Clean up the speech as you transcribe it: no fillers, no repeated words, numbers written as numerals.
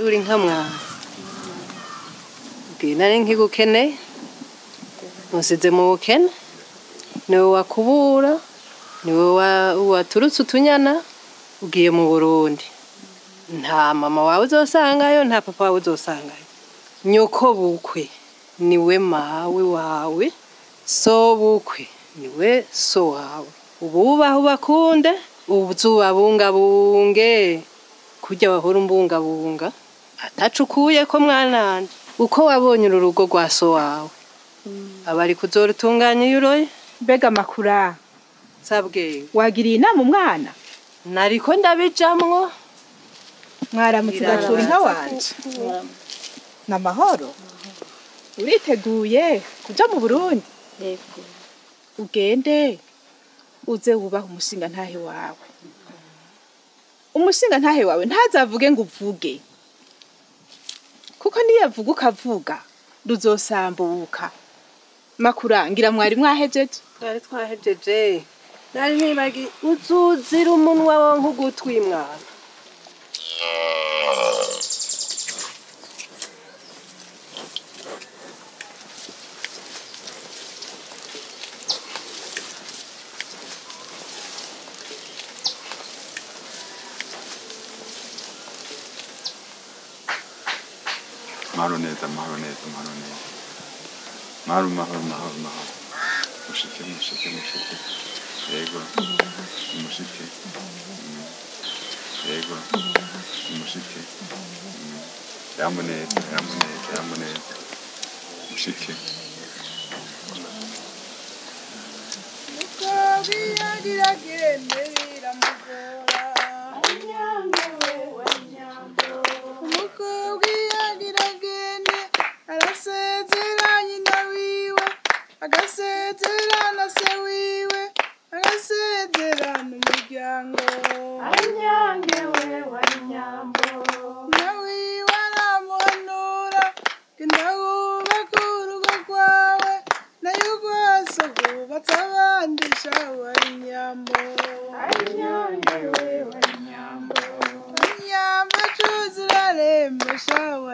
uri nka mwana nari nkigukeneye musize mu bukene niwe wakubura niwe waturutse utunyana ugiye mu Burundi nta mama wawe uzosangayo nta papa wawe uzosangayo nyoko bukwe niwe mawe wawe so bukwe niwe so wawe ububaho bakunde ubuzubabungabunge kujya bahora umbungabunga atacukuye ko mwananje uko wabonye urugo rwa so wawe abari kuzorutunganya yuroye mbega makura sabwe wagiriye inama umwana nariko ndabijamwo mwaramutse gatura inka wanje n'amahoro uriteguye kuja mu Burundi yego ugende uze wubaha umushinga ntahe wawe umushinga ntahe wawe ntazavuge ngo uvuge kuko niyavuga ukavuga ruzosambuka makurangira mwari mwahejeje twari twahejeje nari nibagi uzuzira umunwa wa nkugutwi mwana Maroneta. Mahoro. Mushike. Yego. Mushike. Yego. Mushike. Yamuneta. Mushike. Agasezerana se wiwe agasezerana umuryango anyange we wanyambo nawiwe aramuhanura genda wubaka urugo rwawe nayo rwose rwubatse abandi shawe wanyambo anyange we wanyambo wanyambo cuzura rembo shawe